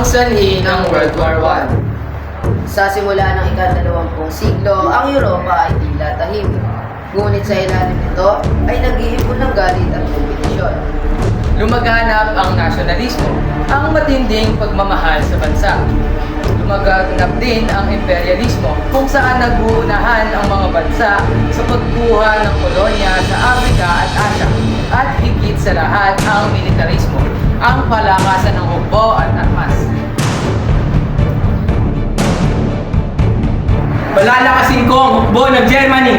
sanhi ng World War I. Sa simula ng ika-20 siglo, ang Europa ay tila tahimik. Ngunit sa ilalim nito ay nag-iipon ng galit at kompetisyon. Lumaganap ang nasyonalismo, ang matinding pagmamahal sa bansa. Lumaganap din ang imperialismo, kung saan nag-uunahan ang mga bansa sa pagkuha ng kolonya sa Afrika at Asia. At higit sa lahat ang militarismo, ang palakasan ng hukbo at armas. Palalakasin ko ang hukbo ng Germany.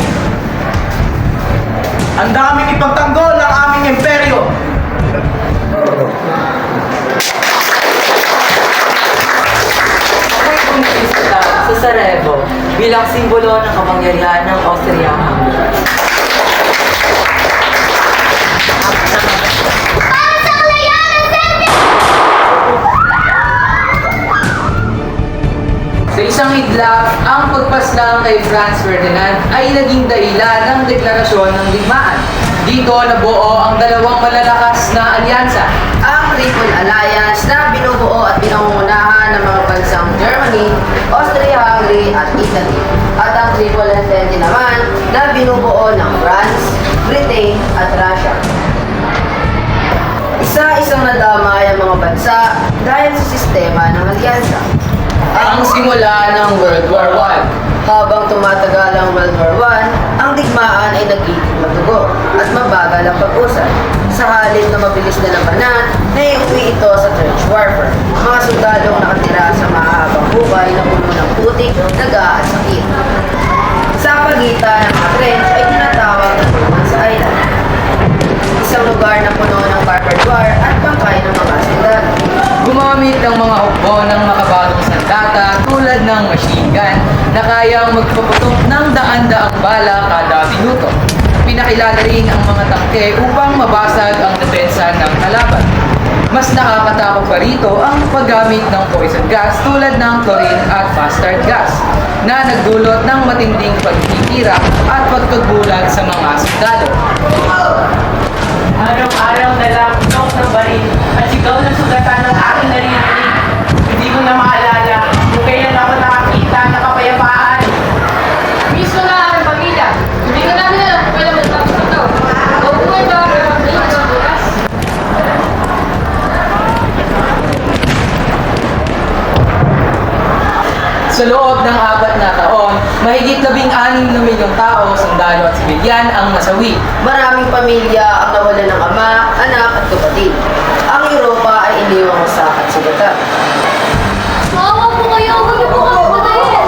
Handa kaming ipagtanggol ang aming imperyo. Ako'y bumibisita sa Sarajevo bilang simbolo ng kapangyarihan ng Austria-Hungary. Sa isang idlap, ang pagpaslang kay Franz Ferdinand ay naging dahilan ng deklarasyon ng digmaan. Dito nabuo ang dalawang malalakas na alyansa. Ang Triple Alliance na binubuo at pinangungunahan ng mga bansang Germany, Austria-Hungary at Italy. At ang Triple Entente naman na binubuo ng France, Britain at Russia. Isa-isang nadamay ang mga bansa dahil sa sistema ng alyansa. Ang simula ng World War I. Habang tumatagal ang World War I, ang digmaan ay nagiging madugo at mabagal ang pag-usad. Sa halip na mabilis na labanan, naiuwi ito sa trench warfare. Mga sundalong nakatira sa mahabang hukay na puno ng putik, daga at sakit. Sa pagitan ng mga trench ay tinatawag na tuman sa island. Isang lugar na puno ng barbed wire at bangkay ng mga sundalo. Gumamit ng mga hukbo ng makabagong sandata tulad ng machine gun na kayang magpaputok ng daan-daang bala kada minuto. Pinakilala rin ang mga tangke upang mabasag ang depensa ng kalaban. Mas nakakatakot pa rito ang paggamit ng poison gas tulad ng chlorine at mustard gas na nagdulot ng matinding pagtitira at pagkagulat sa mga sundalo. Araw-araw na lang ikaw ng baril at sigaw ng sugatan ng aking naririnig. Hindi ko na maalala kung kailan ako nakakita ng kapayapaan. Mismo na ang pamilya. Hindi ko namin alam kung kailan matapos ito. Mabuhay ba ang pamilya sa bukas? Sa loob ng 4 na taon, mahigit 16 na milyong tao, sundalo at sibilyan ang nasawi. Maraming pamilya ang nawalan ng ama, anak at kapatid. Ang Europa ay iniwang sa at sugatan. Maawa po kayo. Huwag niyo po kami patayin.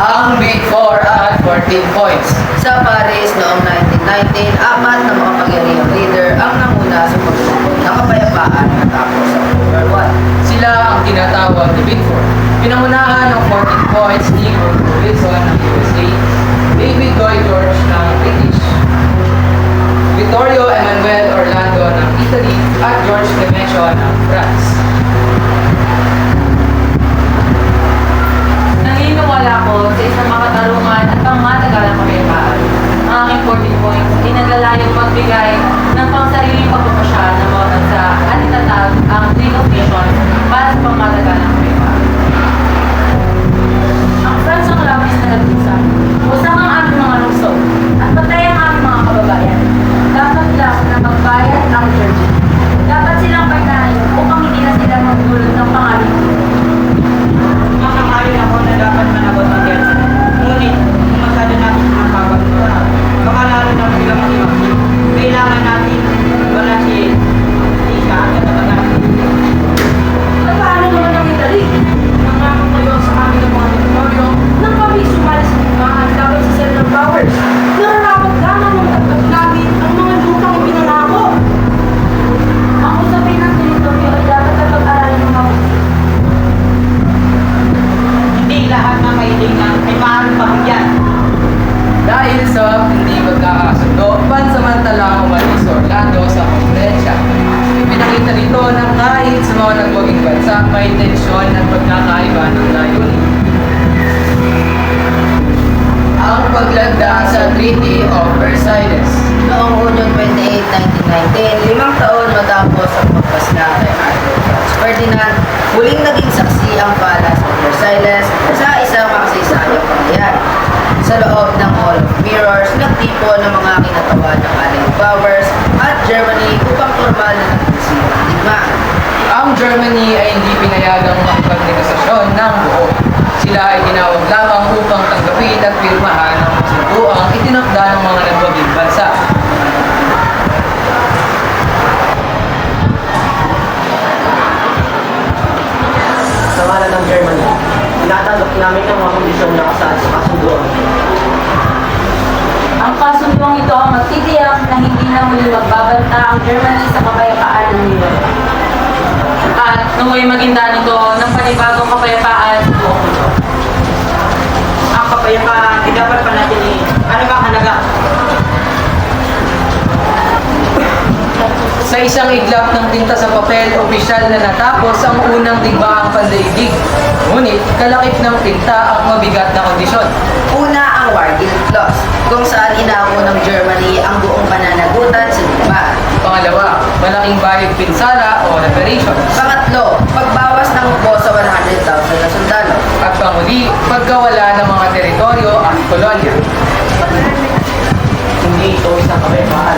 Ang Big Four at 14 points. Sa Paris noong 1919, 4 na makapangyarihang leader ang nanguna sa pagsusunod ng kapayapaan matapos sa World War I. Sila ang tinatawag na Big Four. Pinangunahan ng 14 points ni Woodrow Wilson ng USA, David Lloyd George ng British, Vittorio Emanuele Orlando ng Italy, at George Clemenceau ng France. Naniniwala ko sa isang makatarungan at pangmatagalang kapayapaan. Ang aking 14 points ay naglalayong magbigay ng pangsariling pagpapasya ng mga bansa at itatag ang League of Nations para sa pangmatagalang kapayapaan. Ang France ang labis na nagdusa. Usang ang aming mga lungsod at patay ang aming mga kababayan. Dapat lang na magbayad ang Georgia. Dapat silang pagkain upang hindi na sila magdulot ng pangalit. Makakayon ako na dapat managot ang Gerson. Ngunit, kung masyado natin pinagpapagpura, baka lalo na bilang mag-imagin. Kailangan natin wala si Tisha at katatagan. At paano naman ang Italy? Nangako kayo sa amin ng mga teritoryo nang kami sumali sa limahan dapat sa Central Powers. Nararapat lamang ng paggamit ang mga lupang pinangako. Ang usapin ng teritoryo ay dapat na pag-aralan ng mabuti. Hindi lahat ng kailangan ay maaaring pabigyan. Dahil sa hindi magkakasundo, pansamantalang umalis si Orlando sa konferensya. Ipinakita nito na kahit sa mga nagwaging bansa, may tensyon at pagkakaiba ng layunin. Ang paglagda sa Treaty of Versailles. Noong Hunyo 28, 1919, 5 taon matapos Ferdinand, muling naging saksi ang Palace of Versailles sa isang makasaysayang pangyayari. Sa loob ng Hall of Mirrors, nagtipon ng mga kinatawan ng Allied Powers at Germany upang formal na nagpusira ang digmaan. Ang Germany ay hindi pinayagang makipagnegosasyon ng buo. Sila ay tinawag lamang upang tanggapin at pirmahan ang kasunduang itinakda ng mga nagwaging bansa. Sa ngalan ng Germany, tinatanggap namin ang mga kondisyon na kasaad sa kasunduan. Ang kasunduang ito ang magtitiyak na hindi na muli magbabanta ang Germany sa kapayapaan ng Europe. At naway maginda nito ng panibagong kapayapaan sa buong mundo. Ang kapayapaan ay dapat panatilihin. Ano bang halaga? Sa isang iglap ng tinta sa papel, opisyal na natapos ang unang digmaang pandaigdig. Ngunit kalakip ng tinta ang mabigat na kondisyon. Una ang War Guilt Clause, kung saan inako ng Germany ang buong pananagutan sa digmaan. Pangalawa, malaking bayad pinsala o reparation. Pangatlo, pagbawas ng upo sa 100,000 na sundalo. At panguli, pagkawala ng mga teritoryo at kolonya. Hindi ito isang kapayapaan.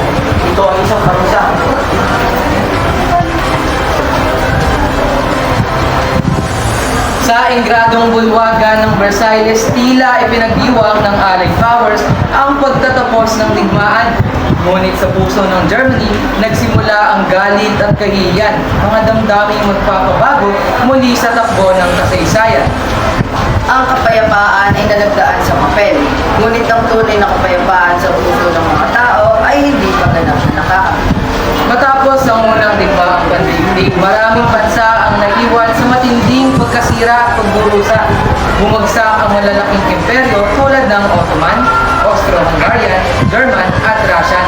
Ito ay isang parusa. Sa ingradong bulwagan ng Versailles, tila ipinagdiwang ng Allied Powers ang pagtatapos ng digmaan. Ngunit sa puso ng Germany, nagsimula ang galit at kahihiyan, mga damdaming magpapabago muli sa takbo ng kasaysayan. Ang kapayapaan ay nalagdaan sa papel, ngunit ang tunay na kapayapaan sa puso ng mga tao ay hindi pa ganap na nakakamit. Matapos ang unang digmaang pandaigdig, maraming bansa ang naiwan sa matinding pagkasira at pagdurusa. Bumagsak ang malalaking imperyo tulad ng Ottoman, Austro-Hungarian, German at Russian.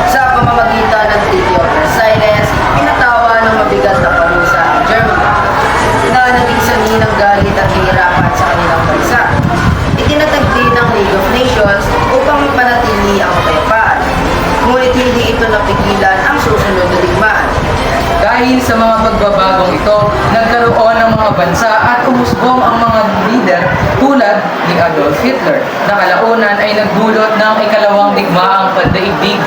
Sa pamamagitan ng Treaty of Versailles, pinatawa ng mabigat na parusa ang Germany na naging sanhi ng galit at kahirapan sa kanilang bansa. Itinatag din ng League of Nations upang mapanatili ang kapayapaan. Ngunit hindi ito napigilan ang susunod na digmaan. Dahil sa mga pagbabagong ito, nagkaroon ng mga bansa at umusbong ang mga leader tulad ni Adolf Hitler na kalaunan ay nagdulot ng ikalawang digmaang pandaigdig.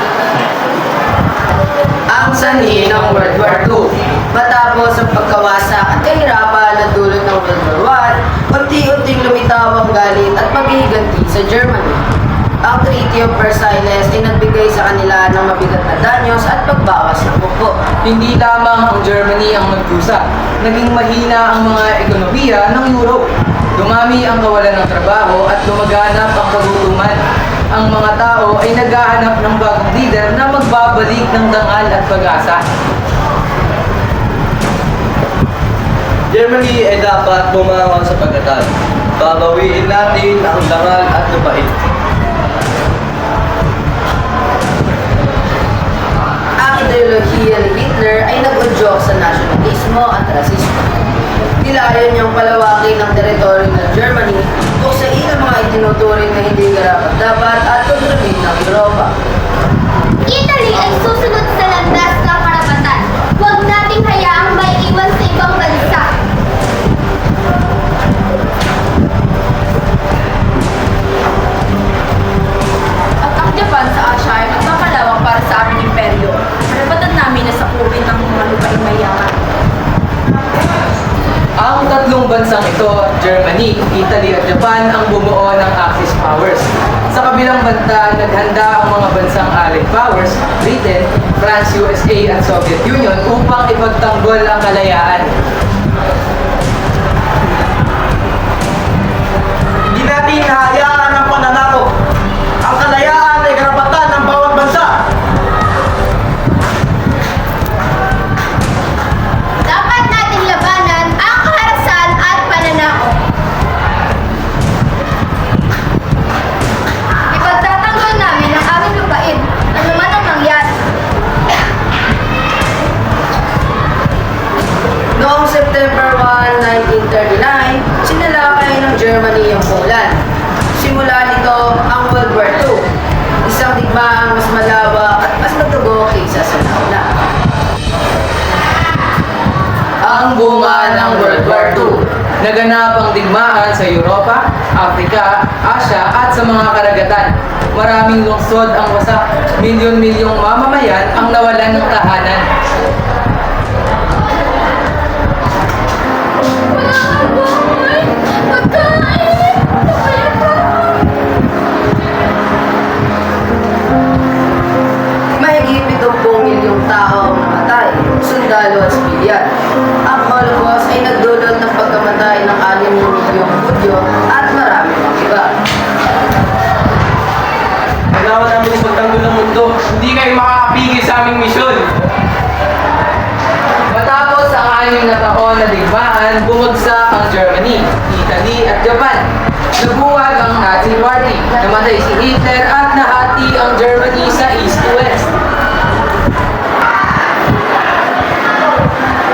Ang sanhi ng World War II. Matapos ang pagkawasak at kahirapan na dulot ng World War I, unti-unting lumitaw ang galit at paghihiganti sa Germany. Ang Treaty of Versailles ay nagbigay sa kanila ng mabigat na danyos at pagbawas ng bukbo. Hindi lamang ang Germany ang nagdusa, naging mahina ang mga ekonomiya ng Europe. Dumami ang kawalan ng trabaho at lumaganap ang kagutuman. Ang mga tao ay naghahanap ng bagong leader na magbabalik ng dangal at pag-asa. Germany ay dapat bumangon sa pagkatag. Babawiin natin ang dangal at lupain. Ang ideolohiya ni Hitler ay nag-udyok sa nasyonalismo at rasismo. Nilayan niyang palawakin ang teritoryo ng Germany, buksain ang mga itinuturing na hindi karapat-dapat at pagdamit ng Europa. Italy ay susunod sa landas ng karapatan. Huwag nating hayaang may iwan sa ibang bansa. At ang Japan sa Asia ay magpakalawak para sa aming imperyo. Karapatan namin na sakupin ang mga lupaing mayaman. Ang tatlong bansang ito, Germany, Italy at Japan, ang bumuo ng Axis powers. Sa kabilang banda, naghanda ang mga bansang Allied powers, Britain, France, USA at Soviet Union upang ipagtanggol ang kalayaan. Hindi natin hayaan ang pananakop. Ang kalayaan ay karapatan ng bawat bansa. Dapat nating labanan ang kaharasan at pananakot. Ipagtatanggol namin ang aming lupain, ano man ang mangyari. Noong September 1, 1939, sinalakay ng Germany ang Poland. Simula nito ang World War II, isang digmaang mas malawak at mas madugo kaysa sa nauna. ang bunga ng World War II. Naganap ang digmaan sa Europa, Africa, Asia at sa mga karagatan. Maraming lungsod ang wasak. Milyon-milyong mamamayan ang nawalan ng tahanan. Wala kang bahay, pagkain, kapayapaan. Mahigit 70 milyong tao ang namatay, sundalo at sibilyan. Ang Holocaust ay nagdulot ng pagkamatay ng 6 milyong Hudyo at marami pang iba. Kailangan namin ipagtanggol ng mundo. Hindi kayo makakapigil sa aming misyon. Matapos ang 6 na taon na digmaan, bumagsak ang Germany, Italy at Japan. Nabuwag ang Nazi Party, namatay si Hitler at nahati ang Germany sa East to West.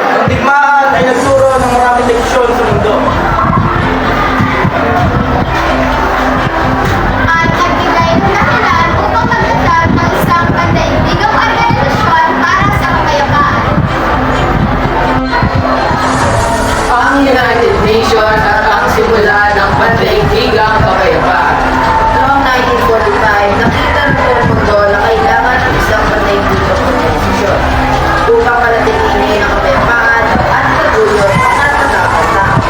Ang digmaan ay nagturo ng maraming leksyon sa mundo. At nagbigay ng dahilan upang magtatag ng isang pandaigdigang organisasyon para sa kapayapaan. Ang United Nations at ang simula ng pandaigdigang kapayapaan. Noong 1945, nakita ng buong mundo na kailangan ng isang pandaigdigang organisasyon upang manatilihin ang kapayapaan at pagdulot ang karapatang tao.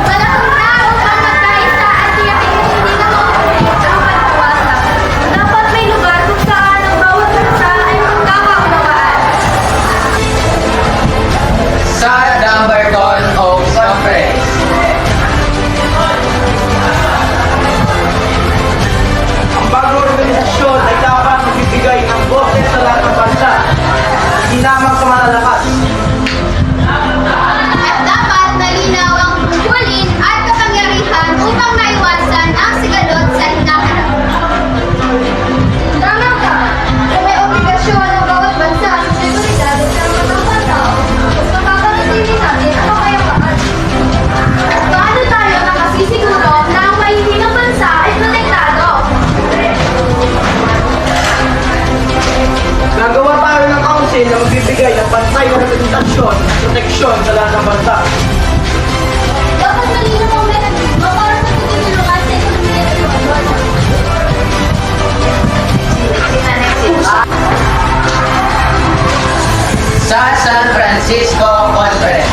Panahon na upang magkaisa at tiyakin na hindi na mauulit ang pagkawasak. Dapat may lugar kung saan ang bawat bansa ay magkakaunawaan. Sa Dumbarton Oaks Conference. Ang bagong organisasyon ay dapat magbibigay ng boses sa lahat ng bansa. Hindi lamang sa malalakas. At dapat malinaw ang tungkulin at kapangyarihan upang maiwasan ang sigalot sa hinaharap. Tama ka! Kung may obligasyon ang bawat bansa sa seguridad at karapatang pantao, mas mapapanatili natin ang kapayapaan. At paano tayo makasisiguro na ang mahihinang bansa ay protektado? Nagawa tayo ng council na magbibigay ng pantay na representasyon at proteksyon sa lahat ng bansa. Dapat malinaw ang mekanismo para sa pagtutulungan sa ekonomiya at pagbabago. Sa San Francisco Conference.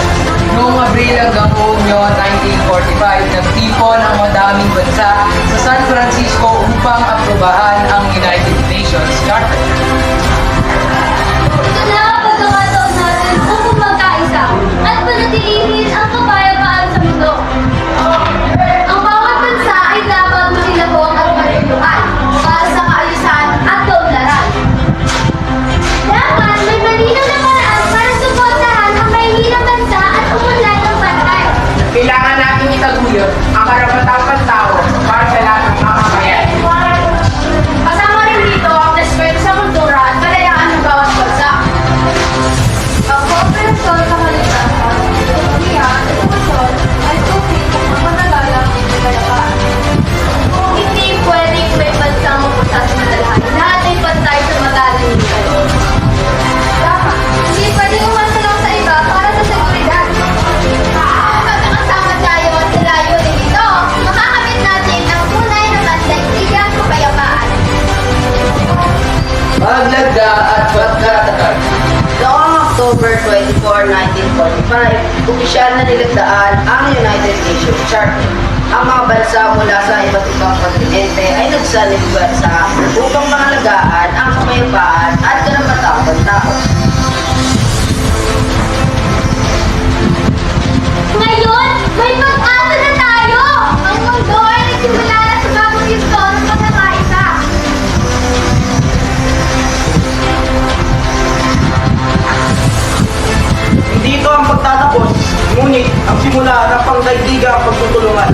Noong Abril hanggang Hunyo 1945, nagtipon ang madaming bansa sa San Francisco upang aprobahan ang United Nations Charter. Ito na ang pagkakataon natin upang magkaisa at panatilihin ang kapayapaan sa mundo. Ang bawat bansa ay dapat makilahong at matulungan para sa kaayusan at kaunlaran. Dapat may malinaw na paraan para suportahan ang mahihirang bansa at umunlad ng pantay. Kailangan natin itaguyod ang karapatang pantao para sa lahat ng mamamayan. Kasama rin dito ang respeto sa kultura at kalayaan ng bawat bansa. Ang kooperasyon sa kaligtasan, ekonomiya at edukasyon ay tubig ng matagalang kapayapaan. Hindi pwedeng may bansang mapunta sa madalahan. Lahat ay pantay sa magaling nito. Tama. Hindi pwedeng umasa lang sa iba para sa seguridad. Kung magkakasama tayo sa layunin nito, makakamit natin ang tunay na pandaigdigang kapayapaan. Maglagda at pagkatatag. Noong October 24, 1945, opisyal na nilagdaan ang United Nations Charter. Ang mga bansa mula sa iba't ibang kontinente ay nagsalibasa upang pangalagaan ang kapayapaan at karapatang pantao. Ngayon, may pag-asa na tayo! Ang mundo ay nagsimula na sa bagong yugto ng pagkakaisa. Hindi ito ang pagtatapos, ngunit ang simula ng pangdaigdigang pagtutulungan.